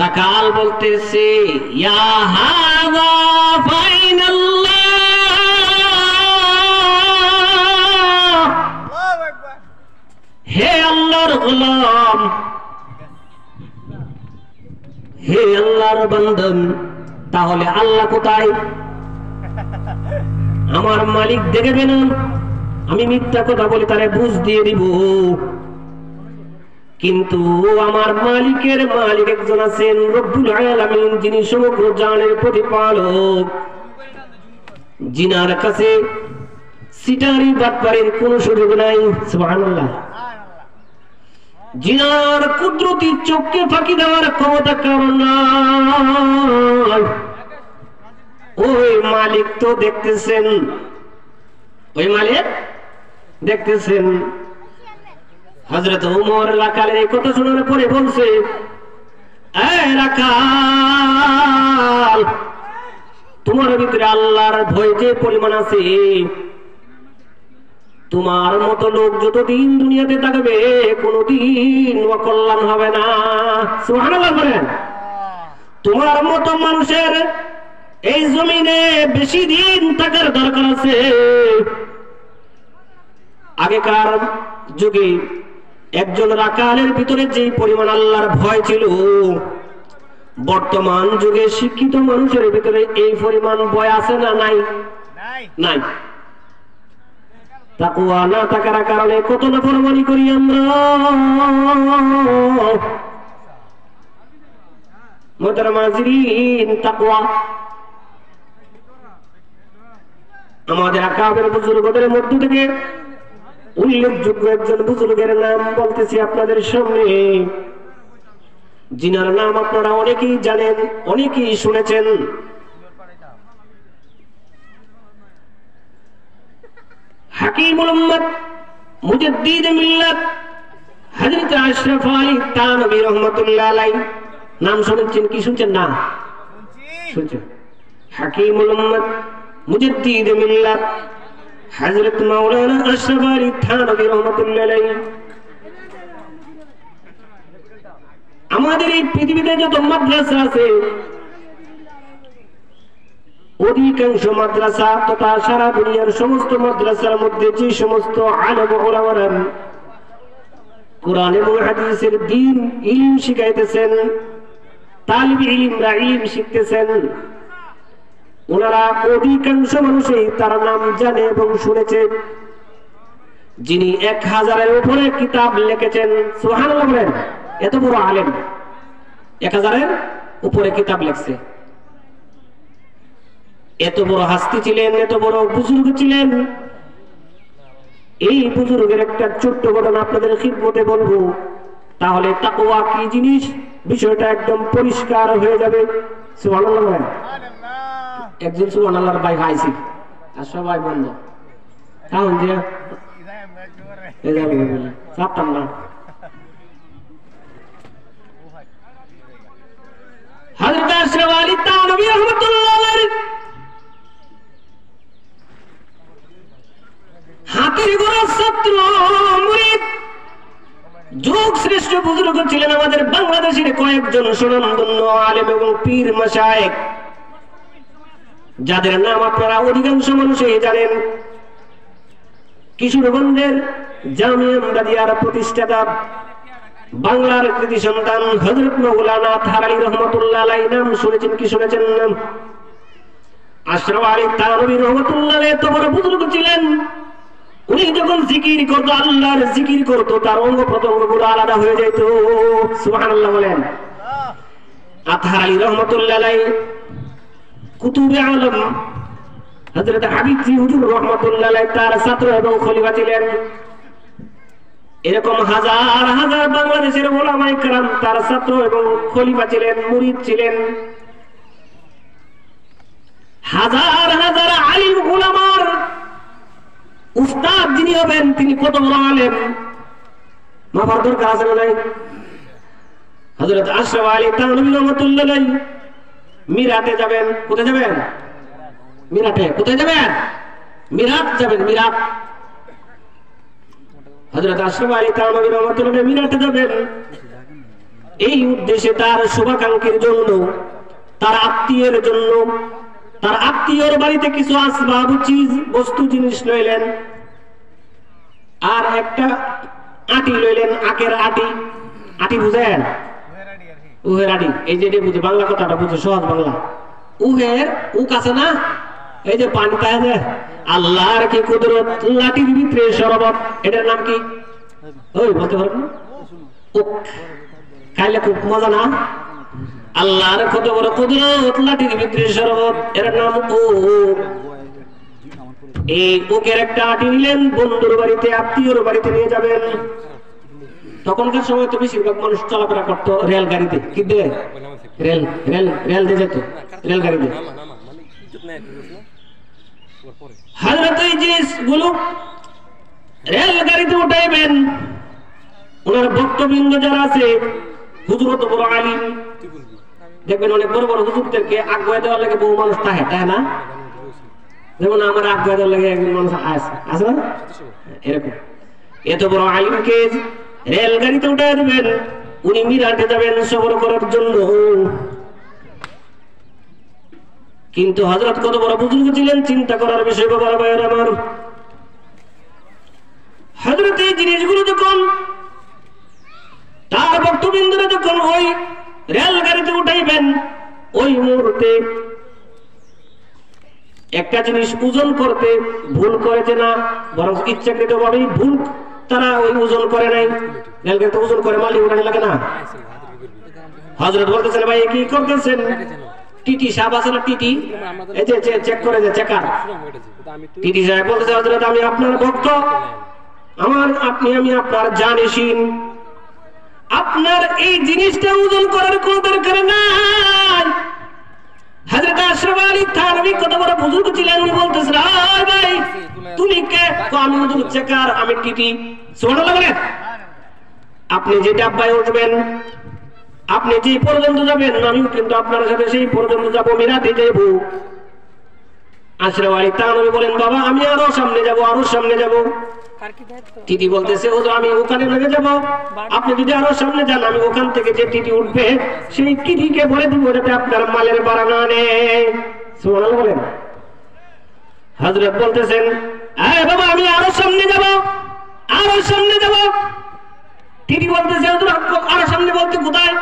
রাখাল বলতেছে ইয়া হাযা ফাইনাল্লাহ, হে আল্লাহর গোলাম, হে আল্লাহর বান্দা, তাহলে আল্লাহ কোথায়? আমার মালিক দেখবে না আমি মিথ্যা কথা বলি তারে বুঝ দিয়ে দিব, কিন্তু আমার মালিকের মালিক একজন আছেন রব্বুল আলামিন, যিনি সমগ্র জানের প্রতিপালক, জিনার কাছে সিটারি বাটপারের কোনো সুযোগ নাই। সুবহানাল্লাহ। জিনার কুদরতি চোখকে ফাঁকি দেওয়ার ক্ষমতা কারণ নাই। ওই মালিক তো দেখতেছেন, ওই মালিক দেখতেছেন। হযরত ওমর রাখালের এই কথা শোনার পরে বলছে, এই রাখাল, তোমার ভিতরে আল্লাহর ভয় যে পরিমাণ আছে, তোমার মতো লোক যতদিন দুনিয়াতে থাকবে কোনদিন অকল্যাণ হবে না। সুবহানাল্লাহ বলেন। তোমার মতো মানুষের এই জমিনে বেশি দিন থাকার দরকার আছে। আগেকার যুগে একজন রাখালের ভিতরে যে পরিমাণ আল্লাহর ভয় ছিল, বর্তমান যুগে শিক্ষিত মানুষের ভিতরে এই পরিমাণ ভয় আছে না নাই? নাই। তাকওয়া না থাকার কারণে কত নাফরমানি করি আমরা। মুহতারাম হাজিরিন, তাকওয়া আমাদের আকাবের বুজুর্গদের মধ্য থেকে উল্লেখযোগ্য একজন বুজুর্গের নাম বলতেছি আপনাদের সামনে, যিনার নাম আপনারা অনেকেই জানেন, অনেকেই শুনেছেন। হাকিমুল উম্মত মুজাদ্দিদ মিল্লাত হযরত আশরাফ আলী থানভী রাহমাতুল্লাহ আলাইহি নাম শুনেছেন কি শুনছেন না? শুনছেন। হাকিমুল উম্মত মুজাদ্দিদ মিল্লাত হযরত মাওলানা আশরাফ আলী থানভী রাহমাতুল্লাহ আলাইহি। আমাদের এই পৃথিবীতে যত মাদ্রাসা আছে, অধিকাংশ মাদ্রাসা তথা সারা দুনিয়ার সমস্ত মাদ্রাসার মধ্যে যে সমস্ত আলেম ওলামারা কোরআন এবং হাদিসের দ্বীন ইলম শিখাইতেছেন, তালিবে ইলমরা ইলম শিখতেছেন, ওনারা অধিকাংশ মানুষই তার নাম জানে এবং শুনেছে। যিনি 1000-এর উপরে কিতাব লিখেছেন, সুবহানাল্লাহ বলেন। এত বড় আলেম 1000-এর উপরে কিতাব লিখছে, এত বড় হাস্তি ছিলেন, এত বড় বুজুর্গ ছিলেন। এই বুজুর্গের একটা ছোট্ট ঘটনা আপনাদের খিদমতে বলবো, তাহলে তাকওয়া কি জিনিস বিষয়টা একদম পরিষ্কার হয়ে যাবে। সুবহানাল্লাহ বলেন। একজন সুবহানাল্লাহর ভাই খাইছি আর সবাই বন্ধ কারণ যে চাপতাম না। হযরত আশরাফ আলী থানভী রাহমাতুল্লাহ আলাইহি হাতের গোড়া ছাত্র মুরিদ যুগ শ্রেষ্ঠ বুজুর্গ ছিলেন আমাদের বাংলাদেশের কয়েকজন সুনামধন্য আলেম এবং পীর মাশায়েখ, যাদের নাম আপনারা অধিকাংশ মানুষই জানেন। কিশোরগঞ্জের জামিয়া আমদাদিয়ার প্রতিষ্ঠাতা, বাংলার কৃতি সন্তান হযরত মাওলানা থারালী রহমাতুল্লাহ আলাইহি নাম শুনেছেন কি শুনেছেন না? আশরাফ আলী থানভী রহমাতুল্লাহ আলাইহি এত বড় বুজুর্গ ছিলেন, উনি যখন জিকির করতো, আল্লাহর জিকির করতো, তার অঙ্গ প্রত্যঙ্গগুলো আলাদা হয়ে যেত। সুবহানাল্লাহ বলেন। থারালী রহমাতুল্লাহ আলাইহি কুতুবে আলম হযরত হাবিবজি হুজুর রাহমাতুল্লাহ আলাইহি তার ছাত্র এবং খলিফা ছিলেন। এরকম হাজার হাজার বাংলাদেশের উলামায়ে কেরাম তার ছাত্র এবং খলিফা ছিলেন, মুরিদ ছিলেন। হাজার হাজার আলিম উলামার উস্তাদ যিনি হবেন তিনি কত বড় আলেম, মাফার দরকার আছে না নাই? হযরত আশরাফ আলী থানভী রাহমাতুল্লাহ আলাইহি মিরাটে যাবেন। কোথায় যাবেন? মিরাটে। কোথায় যাবেন? মিরাট যাবেন। মিরাট। হযরত আশরাফ আলী থানভী রাহমাতুল্লাহ আলাইহি মিরাটে যাবেন। এই উদ্দেশ্যে তার শুভাকাঙ্ক্ষীর জন্য, তার আত্মীয়ের জন্য, তার আত্মীয়র বাড়িতে কিছু আসবাব চিজ বস্তু জিনিস লইলেন, আর একটা আটি লইলেন, আখের আটি। আটি বুঝেন? উহের আটি, এই যে বুঝে বাংলা কথাটা বুঝে, সহজ বাংলা। উহের উক আছে না, এই যে পানি পায় না, আল্লাহর কি কুদরত, লাঠির ভিতরে শরবত, এটার নাম কি? ওই বলতে পারবেন না? উক খাইলে খুব মজা না? আল্লাহর কত বড় কুদরত, লাঠির ভিতরে শরবত, এর নাম উক। এই উকের একটা আটি নিলেন, বন্ধুর বাড়িতে, আত্মীয়র বাড়িতে নিয়ে যাবেন। তখনকার সময় তো বেশিরভাগ মানুষ চলাফেরা করতো রেল গাড়িতে, কি দিয়ে? রেল রেল রেল দিয়ে যেত, রেল গাড়িতে। হযরত এই জিনিসগুলো রেল গাড়িতে উঠাইবেন। ওনার ভক্তবৃন্দ যারা আছে, হুজুর তো বড় আলিম, দেখবেন অনেক বড় বড় হুজুরদেরকে আগুয়া দেওয়ার লাগে বহু মানুষ থাকে, তাই না? যেমন আমার আগুয়া দেওয়ার লাগে একজন মানুষ আছে না, এরকম। এত বড় আলিমকে রেল গাড়িতে উঠাই দেবেন, উনি মিরাটে যাবেন সফর করার জন্য। কিন্তু হযরত কত বড় বুজুর্গ ছিলেন, চিন্তা করার বিষয় বাবা ভাইয়ের আমার। হযরত এই জিনিসগুলো যখন তার ভক্তবৃন্দরা যখন ওই রেল গাড়িতে উঠাইবেন, ওই মুহূর্তে একটা জিনিস ওজন করতে ভুল করেছে না, বরং ইচ্ছাকৃত ভাবেই ভুল, তারা ওই ওজন করে নাই। রেল গাড়িতে ওজন করে মালি উঠানি লাগে না? হযরত বলতেছেন, ভাই কি করতেছেন? টিটি সাহেব আছে না, টিটি, এই যে চেক করে যে চেকার, টিটি সাহেব বলতেছে, হযরত আমি আপনার ভক্ত, আমি আপনার জানিসিন, আপনার এই জিনিসটা ওজন করার কোন দরকার নাই। হযরত আশরাফ আলী থানভী কত বড় বুজুর্গ ছিলেন, উনি বলতেছেন, ভাই তুমি কে? আমি হুজুর চেকার, আমি টিটি। সুবহানাল্লাহ বলেন। আপনি যে ডাব্বায় উঠবেন, আপনি যে পর্যন্ত যাবেন, আমিও কিন্তু আপনার সাথে সেই পর্যন্ত যাবো, মিরাটে যাব। আশরাফ আলী থানভী বলেন, বাবা আমি আরো সামনে যাব, আরো সামনে যাব। টিটি বলতেছে, হুজুর আমি ওখানে লেগে যাব, আপনি যদি আরো সামনে যান, আমি ওখান থেকে যে টিটি উঠবে সেই টিটিকে বলে দিব যাতে আপনার মালের ভাড়া না নেয়। সুবহানাল্লাহ বলেন। হযরত বলতেছেন, আরে বাবা আমি আরো সামনে যাব, আরো সামনে যাব। টিটি বলতেছে, হুজুর আরো সামনে বলতে কোথায়?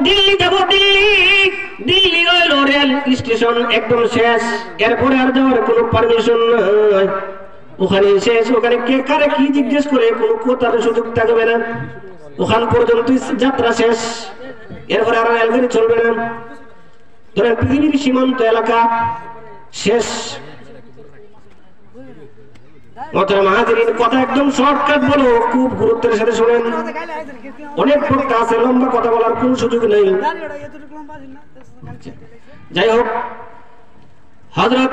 দিল্লি যাব, দিল্লি। দিল্লি রইল রেল স্টেশন একদম শেষ, এরপরে আর যাওয়ার কোনো পারমিশন নাই। ওখানে শেষ, ওখানে কে কারে কি জিজ্ঞেস করে কোনো কথার সুযোগ থাকবে না। ওখান পর্যন্ত যাত্রা শেষ, এরপরে আর রেলগাড়ি চলবে না। ধরেন পৃথিবীর সীমান্ত এলাকা শেষ। কথা একদম শর্টকাট বলো, খুব গুরুত্বের সাথে শোনেন। অনেক বক্তা আছে, লম্বা কথা বলার কোন সুযোগ নেই। যাই হোক, হযরত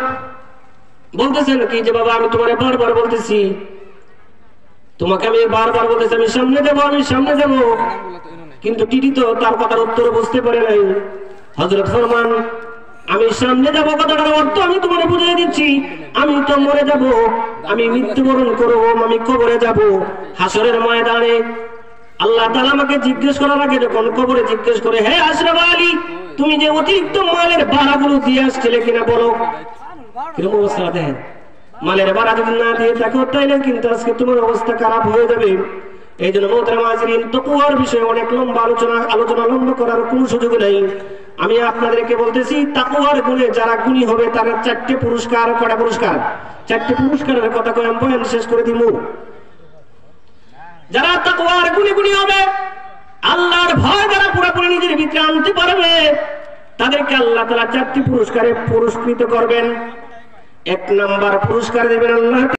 বলতেছেন কি যে বাবা আমি তোমারে বারবার বলতেছি, তোমাকে আমি বারবার বলতেছি আমি সামনে যাব, আমি সামনে যাব, কিন্তু টিটি তো তার কথার উত্তর বুঝতে পারে নাই। হযরত ফরমান, আমি সামনে যাব কথাটার অর্থ আমি তোমারে বুঝিয়ে দিচ্ছি, আমি তো মরে যাব, আমি মৃত্যুবরণ করব, আমি কবরে যাব। হাসরের ময়দানে আল্লাহ তাআলা আমাকে জিজ্ঞেস করার আগে যখন কবরে জিজ্ঞেস করে, হে আশরাফ আলী তুমি যে অতিরিক্ত মালের ভাড়াগুলো দিয়ে আসছিলে কিনা বলো। কিরকম অবস্থা দেখেন, মালের ভাড়া যদি না দিয়ে থাকো তাইলে কিন্তু আজকে তোমার অবস্থা খারাপ হয়ে যাবে। এই জন্য মোহতারাম হাজিরিন, তাকওয়ার বিষয়ে অনেক লম্বা আলোচনা লম্বা করার কোনো সুযোগ নেই। আমি আপনাদেরকে বলতেছি, তাকওয়ার গুণে যারা গুণী হবে তারা 4টে পুরস্কার। কয়টা পুরস্কার? 4টে পুরস্কারের কথা কই আমি বয়ান শেষ করে দিব। যারা তাকওয়ার গুণে গুণী হবে, আল্লাহর ভয় যারা পুরোপুরি নিজের ভিতরে আনতে পারবে, তাদেরকে আল্লাহ তাআলা 4টি পুরস্কারে পুরস্কৃত করবেন। 1 নাম্বার পুরস্কার দেবেন আল্লাহ।